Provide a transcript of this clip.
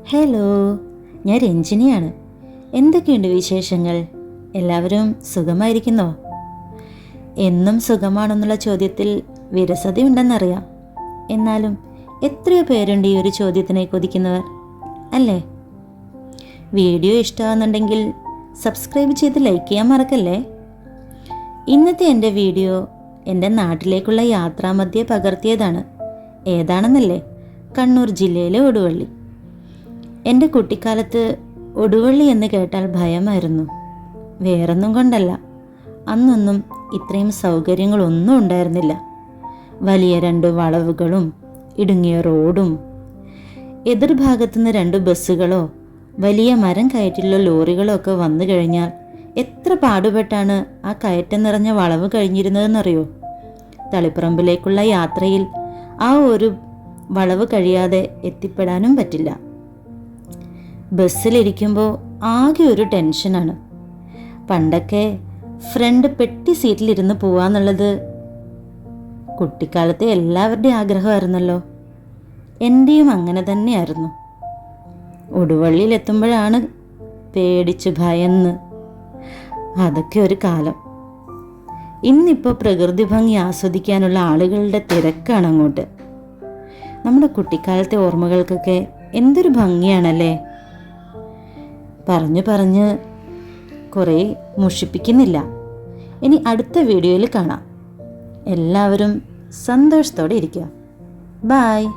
Hello, ഞാൻ രഞ്ജിനിയാണ്. എന്തൊക്കെയുണ്ട് വിശേഷങ്ങൾ? എല്ലാവരും സുഖമായിരിക്കുന്നോ? എന്നും സുഖമാണെന്നുള്ള ചോദ്യത്തിൽ വിരസതയുണ്ടെന്നറിയാം. എന്നാലും എത്രയോ പേരുണ്ട് ഈ ഒരു ചോദ്യത്തിനെ കൊതിക്കുന്നവർ, അല്ലേ? വീഡിയോ ഇഷ്ടമാകുന്നുണ്ടെങ്കിൽ സബ്സ്ക്രൈബ് ചെയ്ത് ലൈക്ക് ചെയ്യാൻ മറക്കല്ലേ. ഇന്നത്തെ എൻ്റെ വീഡിയോ എൻ്റെ നാട്ടിലേക്കുള്ള യാത്രാമധ്യേ പകർത്തിയതാണ്. ഏതാണെന്നല്ലേ? കണ്ണൂർ ജില്ലയിലെ ഒടുവള്ളി. എൻ്റെ കുട്ടിക്കാലത്ത് ഒടുവള്ളി എന്ന് കേട്ടാൽ ഭയമായിരുന്നു. വേറൊന്നും കൊണ്ടല്ല, അന്നൊന്നും ഇത്രയും സൗകര്യങ്ങളൊന്നും ഉണ്ടായിരുന്നില്ല. വലിയ 2 വളവുകളും ഇടുങ്ങിയ റോഡും എതിർഭാഗത്തുനിന്ന് 2 ബസ്സുകളോ വലിയ മരം കയറ്റിലുള്ള ലോറികളോ ഒക്കെ വന്നു കഴിഞ്ഞാൽ എത്ര പാടുപെട്ടാണ് ആ കയറ്റം നിറഞ്ഞ വളവ് കഴിഞ്ഞിരുന്നതെന്നറിയോ? തളിപ്പറമ്പിലേക്കുള്ള യാത്രയിൽ ആ ഒരു വളവ് കഴിയാതെ എത്തിപ്പെടാനും പറ്റില്ല. ബസ്സിലിരിക്കുമ്പോൾ ആകെ ഒരു ടെൻഷനാണ്. പണ്ടൊക്കെ ഫ്രണ്ട് പെട്ടി സീറ്റിലിരുന്ന് പോവാന്നുള്ളത് കുട്ടിക്കാലത്തെ എല്ലാവരുടെയും ആഗ്രഹമായിരുന്നല്ലോ. എൻ്റെയും അങ്ങനെ തന്നെയായിരുന്നു. ഒടുവള്ളിയിലെത്തുമ്പോഴാണ് പേടിച്ച് ഭയന്ന്. അതൊക്കെ ഒരു കാലം. ഇന്നിപ്പോൾ പ്രകൃതി ഭംഗി ആസ്വദിക്കാനുള്ള ആളുകളുടെ തിരക്കാണ് അങ്ങോട്ട്. നമ്മുടെ കുട്ടിക്കാലത്തെ ഓർമ്മകൾക്കൊക്കെ എന്തൊരു ഭംഗിയാണല്ലേ. പറഞ്ഞ് കുറേ മുഷിപ്പിക്കുന്നില്ല. ഇനി അടുത്ത വീഡിയോയിൽ കാണാം. എല്ലാവരും സന്തോഷത്തോടെ ഇരിക്കുക. ബായ്.